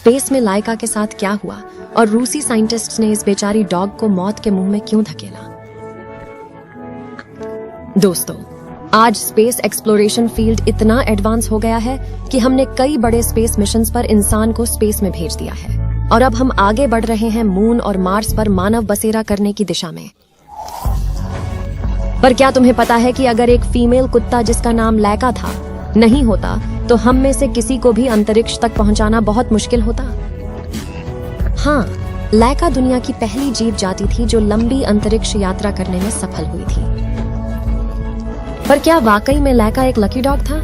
Space में लाइका के साथ क्या हुआ और रूसी साइंटिस्ट्स ने इस बेचारी डॉग को मौत के मुंह में क्यों धकेला। दोस्तों, आज स्पेस एक्सप्लोरेशन फील्ड इतना एडवांस हो गया है कि हमने कई बड़े स्पेस मिशंस पर इंसान को स्पेस में भेज दिया है और अब हम आगे बढ़ रहे हैं मून और मार्स पर मानव बसेरा करने की दिशा में। पर क्या तुम्हें पता है कि अगर एक फीमेल कुत्ता जिसका नाम लाइका था नहीं होता तो हम में से किसी को भी अंतरिक्ष तक पहुंचाना बहुत मुश्किल होता। हाँ, लाइका दुनिया की पहली जीव जाति थी जो लंबी अंतरिक्ष यात्रा करने में सफल हुई थी। पर क्या वाकई में लाइका एक लकी डॉग था?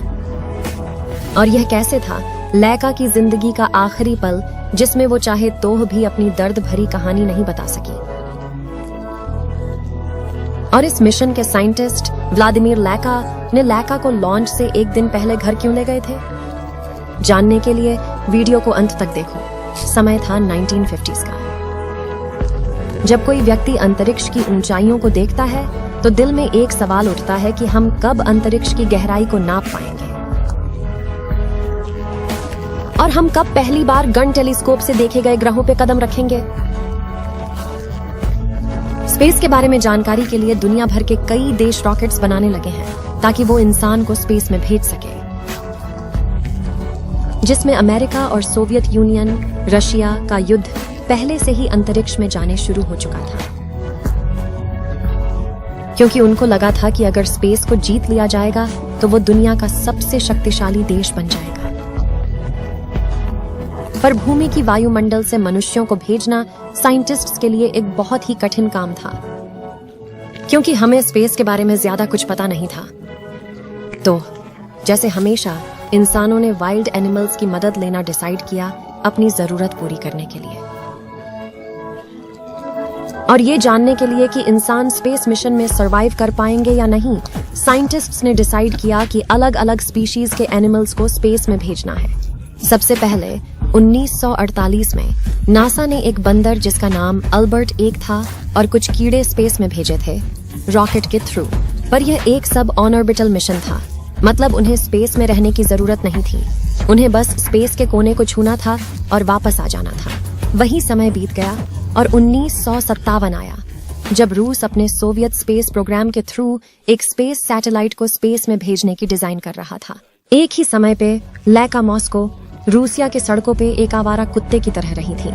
और यह कैसे था लाइका की जिंदगी का आखिरी पल जिसमें वो चाहे तो भी अपनी दर्द भरी कहानी नहीं बता सकी। और इस मिशन के साइंटिस्ट व्लादिमीर लाइका ने लाइका को लॉन्च से एक दिन पहले घर क्यों ले गए थे? जानने के लिए वीडियो को अंत तक देखो। समय था 1950s का। जब कोई व्यक्ति अंतरिक्ष की ऊंचाइयों को देखता है तो दिल में एक सवाल उठता है कि हम कब अंतरिक्ष की गहराई को नाप पाएंगे और हम कब पहली बार गन टेलीस्कोप से देखे गए ग्रहों पे कदम रखेंगे। स्पेस के बारे में जानकारी के लिए दुनिया भर के कई देश रॉकेट्स बनाने लगे हैं ताकि वो इंसान को स्पेस में भेज सके, जिसमें अमेरिका और सोवियत यूनियन, रशिया का युद्ध पहले से ही अंतरिक्ष में जाने शुरू हो चुका था, क्योंकि उनको लगा था कि अगर स्पेस को जीत लिया जाएगा तो वो दुनिया का सबसे शक्तिशाली देश बन जाएगा। पर भूमि की वायुमंडल से मनुष्यों को भेजना साइंटिस्ट्स के लिए एक बहुत ही कठिन काम था, क्योंकि हमें स्पेस के बारे में ज्यादा कुछ पता नहीं था। तो जैसे हमेशा इंसानों ने वाइल्ड एनिमल्स की मदद लेना डिसाइड किया अपनी जरूरत पूरी करने के लिए। और ये जानने के लिए कि इंसान स्पेस मिशन में सरवाइव कर पाएंगे या नहीं, साइंटिस्ट्स ने डिसाइड किया कि अलग अलग स्पीशीज के एनिमल्स को स्पेस में भेजना है। सबसे पहले 1948 में नासा ने एक बंदर जिसका नाम अल्बर्ट 1 था और कुछ कीड़े स्पेस में भेजे थे रॉकेट के थ्रू। पर यह एक सब ऑन ऑर्बिटल मिशन था, मतलब उन्हें स्पेस में रहने की जरूरत नहीं थी। उन्हें बस स्पेस के कोने को छूना था और वापस आ जाना था। वही समय बीत गया और 1957 आया जब रूस अपने सोवियत स्पेस प्रोग्राम के थ्रू एक स्पेस सैटेलाइट को स्पेस में भेजने की डिजाइन कर रहा था। एक ही समय पे लाइका मॉस्को रूसिया के सड़कों पे एक आवारा कुत्ते की तरह रही थी।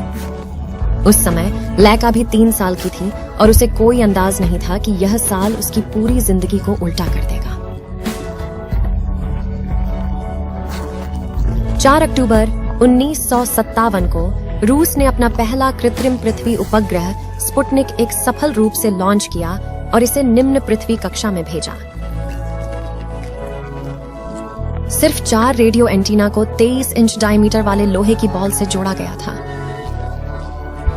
उस समय लाइका भी 3 साल की थी और उसे कोई अंदाज नहीं था कि यह साल उसकी पूरी जिंदगी को उल्टा कर देगा। 4 अक्टूबर 1957 को रूस ने अपना पहला कृत्रिम पृथ्वी उपग्रह स्पुतनिक एक सफल रूप से लॉन्च किया और इसे निम्न पृथ्वी कक्षा में भेजा। सिर्फ 4 रेडियो एंटीना को 23 इंच डायमीटर वाले लोहे की बॉल से जोड़ा गया था।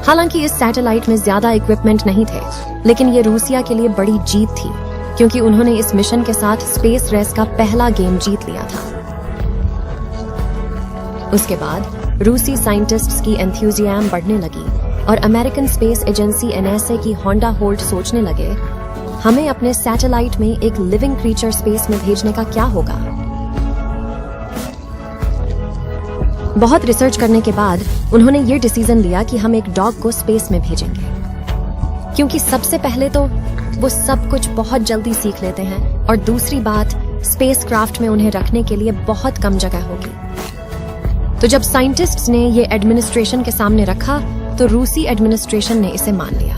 हालांकि इस सैटेलाइट में ज्यादा इक्विपमेंट नहीं थे, लेकिन ये रूसिया के लिए बड़ी जीत थी क्योंकि उन्होंने इस मिशन के साथ स्पेस रेस का पहला गेम जीत लिया था। उसके बाद रूसी साइंटिस्ट्स की एंथुसियाज्म बढ़ने लगी और अमेरिकन स्पेस एजेंसी एनएसए की होंडा होल्ट सोचने लगे, हमें अपने सैटेलाइट में एक लिविंग क्रीचर स्पेस में भेजने का क्या होगा। बहुत रिसर्च करने के बाद उन्होंने ये डिसीजन लिया कि हम एक डॉग को स्पेस में भेजेंगे, क्योंकि सबसे पहले तो वो सब कुछ बहुत जल्दी सीख लेते हैं और दूसरी बात, स्पेस क्राफ्ट में उन्हें रखने के लिए बहुत कम जगह होगी। तो जब साइंटिस्ट्स ने ये एडमिनिस्ट्रेशन के सामने रखा तो रूसी एडमिनिस्ट्रेशन ने इसे मान लिया।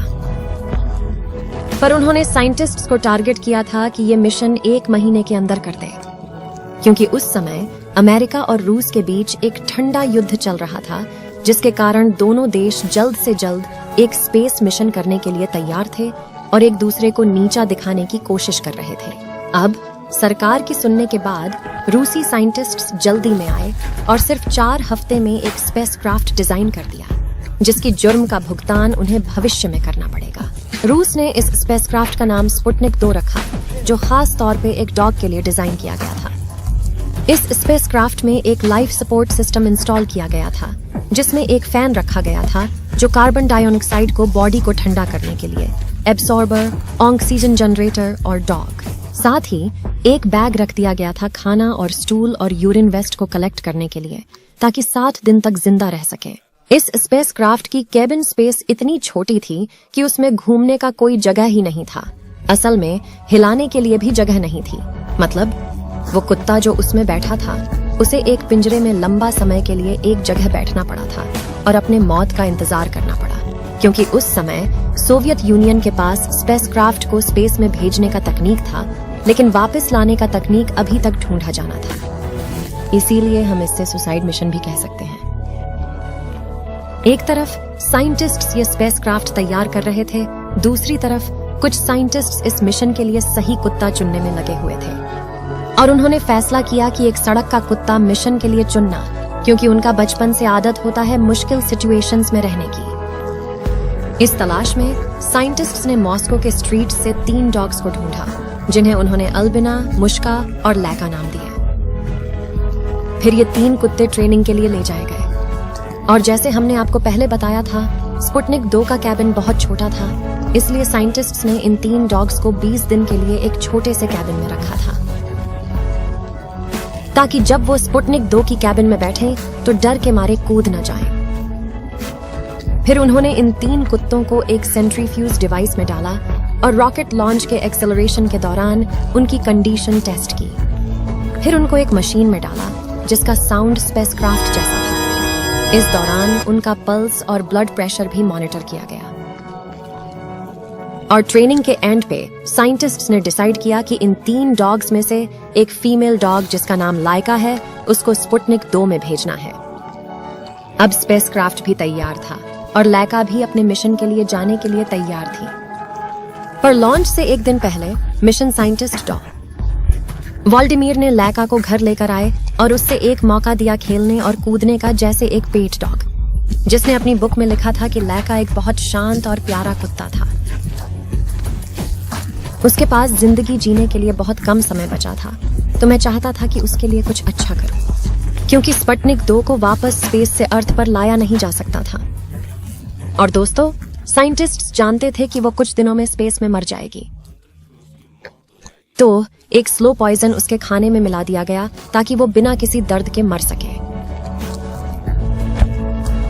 पर उन्होंने साइंटिस्ट्स को टारगेट किया था कि ये मिशन 1 महीने के अंदर कर दे, क्योंकि उस समय अमेरिका और रूस के बीच एक ठंडा युद्ध चल रहा था, जिसके कारण दोनों देश जल्द से जल्द एक स्पेस मिशन करने के लिए तैयार थे और एक दूसरे को नीचा दिखाने की कोशिश कर रहे थे। अब सरकार की सुनने के बाद रूसी साइंटिस्ट्स जल्दी में आए और सिर्फ 4 हफ्ते में एक स्पेसक्राफ्ट डिजाइन कर दिया, जिसकी जुर्म का भुगतान उन्हें भविष्य में करना पड़ेगा। रूस ने इस स्पेसक्राफ्ट का नाम स्पुतनिक 2 रखा, जो खास तौर पे एक डॉग के लिए डिजाइन किया गया था। इस स्पेसक्राफ्ट में एक लाइफ सपोर्ट सिस्टम इंस्टॉल किया गया था, जिसमें एक फैन रखा गया था जो कार्बन डाइऑक्साइड को बॉडी को ठंडा करने के लिए, एब्सॉर्बर, ऑक्सीजन जनरेटर और डॉग। साथ ही एक बैग रख दिया गया था खाना और स्टूल और यूरिन वेस्ट को कलेक्ट करने के लिए, ताकि 60 दिन तक जिंदा रह सके। इस स्पेसक्राफ्ट की केबिन स्पेस इतनी छोटी थी कि उसमें घूमने का कोई जगह ही नहीं था। असल में हिलाने के लिए भी जगह नहीं थी। मतलब वो कुत्ता जो उसमें बैठा था उसे एक पिंजरे में लंबा समय के लिए एक जगह बैठना पड़ा था और अपने मौत का इंतजार करना पड़ा, क्योंकि उस समय सोवियत यूनियन के पास स्पेसक्राफ्ट को स्पेस में भेजने का तकनीक था, लेकिन वापस लाने का तकनीक अभी तक ढूंढा जाना था। इसीलिए हम इससे सुसाइड मिशन भी कह सकते हैं। एक तरफ साइंटिस्ट्स ये स्पेसक्राफ्ट तैयार कर रहे थे, दूसरी तरफ कुछ साइंटिस्ट्स इस मिशन के लिए सही कुत्ता चुनने में लगे हुए थे और उन्होंने फैसला किया कि एक सड़क का कुत्ता मिशन के लिए चुनना, क्योंकि उनका बचपन से आदत होता है मुश्किल सिचुएशंस में रहने की। इस तलाश में साइंटिस्ट्स ने मॉस्को के स्ट्रीट से 3 डॉग्स को ढूंढा, जिन्हें उन्होंने अल्बिना, मुश्का और लैका नाम दिए। फिर ये 3 कुत्ते ट्रेनिंग के लिए ले जाए गए और जैसे हमने आपको पहले बताया था, स्पुतनिक 2 का कैबिन बहुत छोटा था, इसलिए साइंटिस्ट्स ने इन 3 डॉग्स को 20 दिन के लिए एक छोटे से कैबिन में रखा था, ताकि जब वो स्पुतनिक 2 की कैबिन में बैठे तो डर के मारे कूद न जाएं। फिर उन्होंने इन 3 कुत्तों को एक सेंट्रीफ्यूज डिवाइस में डाला और रॉकेट लॉन्च के एक्सेलरेशन के दौरान उनकी कंडीशन टेस्ट की। फिर उनको एक मशीन में डाला जिसका साउंड स्पेसक्राफ्ट जैसा था। इस दौरान उनका पल्स और ब्लड प्रेशर भी मॉनिटर किया गया और ट्रेनिंग के एंड पे साइंटिस्ट्स ने डिसाइड किया कि इन 3 डॉग्स में से एक फीमेल डॉग जिसका नाम लाइका है, उसको स्पुतनिक 2 में भेजना है। अब स्पेसक्राफ्ट भी तैयार था और लाइका भी अपने मिशन के लिए जाने के लिए तैयार थी। पर लॉन्च से एक दिन पहले मिशन साइंटिस्ट डॉग वॉल्डिमीर ने लाइका को घर लेकर आए और उससे एक मौका दिया खेलने और कूदने का, जैसे एक पेट डॉग, जिसने अपनी बुक में लिखा था कि लाइका एक बहुत शांत और प्यारा कुत्ता था। उसके पास जिंदगी जीने के लिए बहुत कम समय बचा था, तो मैं चाहता था कि उसके लिए कुछ अच्छा करूं, क्योंकि स्पुतनिक 2 को वापस स्पेस से अर्थ पर लाया नहीं जा सकता था। और दोस्तों, साइंटिस्ट्स जानते थे कि वो कुछ दिनों में स्पेस में मर जाएगी, तो एक स्लो पॉइजन उसके खाने में मिला दिया गया ताकि वो बिना किसी दर्द के मर सके।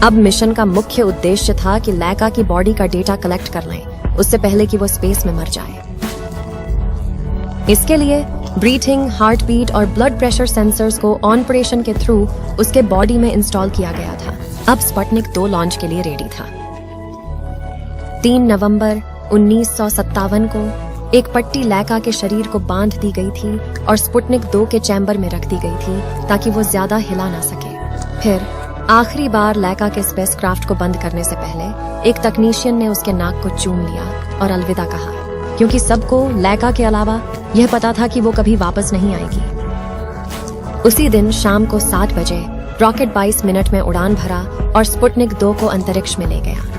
अब मिशन का मुख्य उद्देश्य था कि लाइका की बॉडी का डेटा कलेक्ट कर लें उससे पहले कि वो स्पेस में मर जाए। इसके लिए ब्रीथिंग, हार्ट बीट और ब्लड प्रेशर सेंसर्स को ऑपरेशन के थ्रू उसके बॉडी में इंस्टॉल किया गया था। अब स्पुतनिक 2 लॉन्च के लिए रेडी था। 3 नवंबर 1957 को एक पट्टी लाइका के शरीर को बांध दी गई थी और स्पुतनिक 2 के चैम्बर में रख दी गई थी ताकि वो ज्यादा हिला ना सके। फिर आखिरी बार लाइका के स्पेसक्राफ्ट को बंद करने से पहले एक तकनीशियन ने उसके नाक को चूम लिया और अलविदा कहा, क्योंकि सबको लाइका के अलावा यह पता था कि वो कभी वापस नहीं आएगी। उसी दिन शाम को 7 बजे रॉकेट 22 मिनट में उड़ान भरा और स्पुतनिक 2 को अंतरिक्ष में ले गया।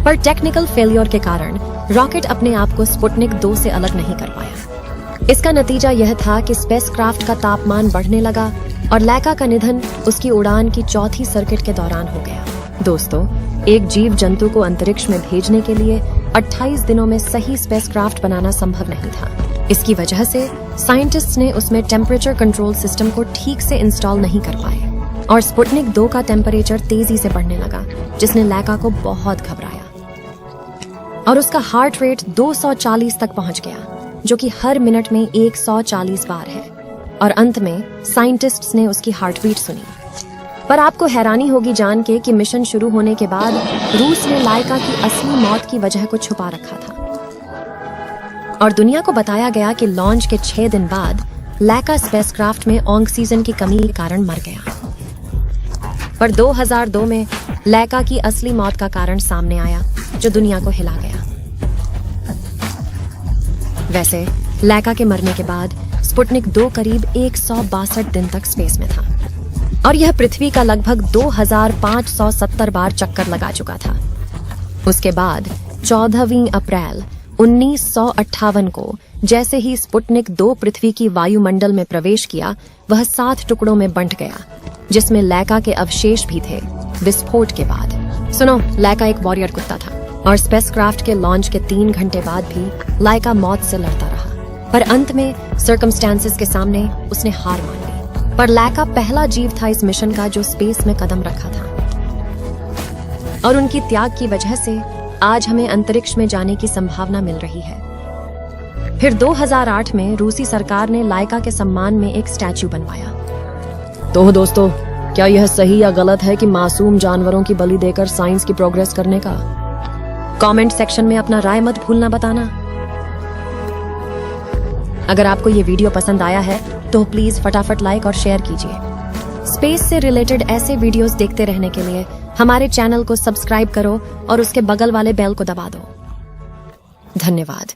पर टेक्निकल फेलियर के कारण रॉकेट अपने आप को स्पुतनिक 2 से अलग नहीं कर पाया। इसका नतीजा यह था कि स्पेसक्राफ्ट का तापमान बढ़ने लगा और लाइका का निधन उसकी उड़ान की 4थी सर्किट के दौरान हो गया। दोस्तों, एक जीव जंतु को अंतरिक्ष में भेजने के लिए 28 दिनों में सही स्पेसक्राफ्ट बनाना संभव नहीं था। इसकी वजह से साइंटिस्ट्स ने उसमें टेम्परेचर कंट्रोल सिस्टम को ठीक से इंस्टॉल नहीं कर पाए और स्पुतनिक 2 का टेम्परेचर तेजी से बढ़ने लगा, जिसने लाइका को बहुत घबराया और उसका हार्ट रेट 240 तक पहुंच गया, जो कि हर मिनट में 140 बार है। और अंत में साइंटिस्ट्स ने उसकी हार्ट बीट सुनी। पर आपको हैरानी होगी जान के कि मिशन शुरू होने के बाद रूस ने लाइका की असली मौत की वजह को छुपा रखा था और दुनिया को बताया गया कि लॉन्च के 6 दिन बाद लाइका स्पेसक्राफ्ट में ऑक्सीजन की कमी के कारण मर गया। पर 2002 में लाइका की असली मौत का कारण सामने आया, जो दुनिया को हिला गया। वैसे लाइका के मरने के बाद स्पुतनिक 2 करीब 162 दिन तक स्पेस में था और यह पृथ्वी का लगभग 2570 बार चक्कर लगा चुका था। उसके बाद 14 अप्रैल 1958 को जैसे ही स्पुतनिक 2 पृथ्वी की वायुमंडल में प्रवेश किया, वह 7 टुकड़ों में बंट गया, जिसमें लाइका के अवशेष भी थे। विस्फोट के बाद सुनो, लाइका एक वॉरियर कुत्ता था और स्पेसक्राफ्ट के लॉन्च के 3 घंटे बाद भी लाइका मौत से लड़ता रहा, पर अंत में सर्कमस्टेंसेस के सामने उसने हार मान ली पर लाइका पहला जीव था इस मिशन का जो स्पेस में कदम रखा था, और उनकी त्याग की वजह से आज हमें अंतरिक्ष में जाने की संभावना मिल रही है। फिर 2008 में रूसी सरकार ने लाइका के सम्मान में एक स्टैच्यू बनवाया। तो दोस्तों, क्या यह सही या गलत है कि मासूम जानवरों की बलि देकर साइंस की प्रोग्रेस करने का? कमेंट सेक्शन में अपना राय मत भूलना बताना। अगर आपको ये वीडियो पसंद आया है तो प्लीज फटाफट लाइक और शेयर कीजिए। स्पेस से रिलेटेड ऐसे वीडियोस देखते रहने के लिए हमारे चैनल को सब्सक्राइब करो और उसके बगल वाले बेल को दबा दो। धन्यवाद।